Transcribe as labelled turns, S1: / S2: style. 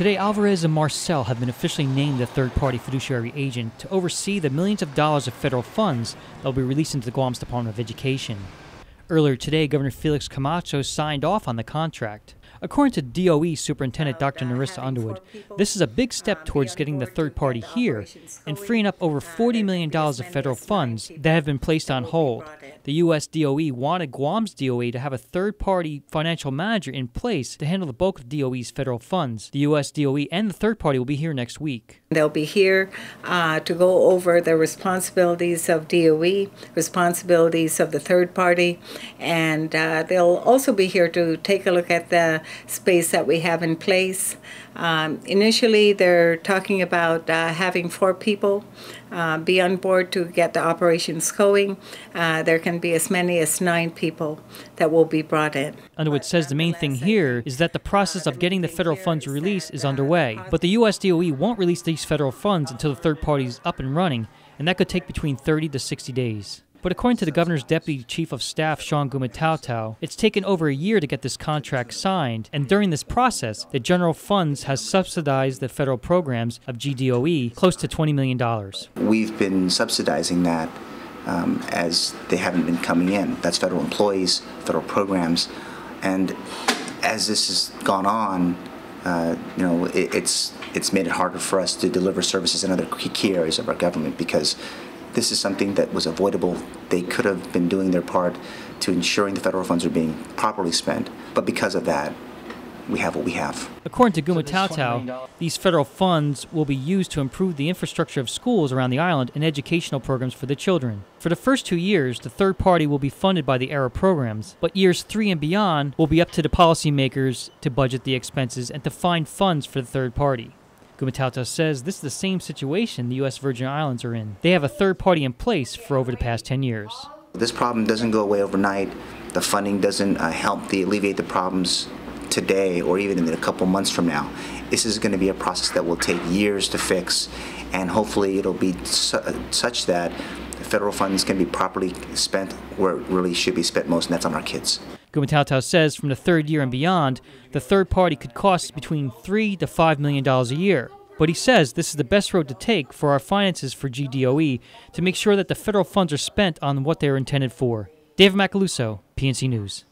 S1: Today, Alvarez and Marcel have been officially named the third-party fiduciary agent to oversee the millions of dollars of federal funds that will be released into Guam's Department of Education. Earlier today, Governor Felix Camacho signed off on the contract. According to DOE Superintendent Dr. Narissa Underwood, this is a big step towards getting the third party here and freeing up over $40 million of federal funds that have been placed on hold. The U.S. DOE wanted Guam's DOE to have a third-party financial manager in place to handle the bulk of DOE's federal funds. The U.S. DOE and the third party will be here next week.
S2: They'll be here to go over the responsibilities of DOE, responsibilities of the third party, and they'll also be here to take a look at the space that we have in place. Initially, they're talking about having 4 people be on board to get the operations going. There can be as many as 9 people that will be brought in.
S1: Underwood says the main thing here is that the process of getting the federal funds released is underway, but the U.S. DOE won't release these federal funds until the third party is up and running, and that could take between 30 to 60 days. But according to the governor's deputy chief of staff, Sean Gumatao, it's taken over a year to get this contract signed, and during this process, the general funds has subsidized the federal programs of GDOE close to $20 million.
S3: We've been subsidizing that as they haven't been coming in. That's federal employees, federal programs, and as this has gone on, it's made it harder for us to deliver services in other key areas of our government because this is something that was avoidable. They could have been doing their part to ensuring the federal funds are being properly spent, but because of that, we have what we have.
S1: According to Gumatao, these federal funds will be used to improve the infrastructure of schools around the island and educational programs for the children. For the first 2 years, the third party will be funded by the ERA programs, but years 3 and beyond will be up to the policymakers to budget the expenses and to find funds for the third party. Gumatao says this is the same situation the U.S. Virgin Islands are in. They have a third party in place for over the past 10 years.
S3: This problem doesn't go away overnight. The funding doesn't help alleviate the problems today or even in a couple months from now. This is going to be a process that will take years to fix, and hopefully it'll be such that the federal funds can be properly spent where it really should be spent most, and that's on our kids.
S1: Gumatao says from the third year and beyond, the third party could cost between $3 to $5 million a year. But he says this is the best road to take for our finances for GDOE to make sure that the federal funds are spent on what they are intended for. David Macaluso, PNC News.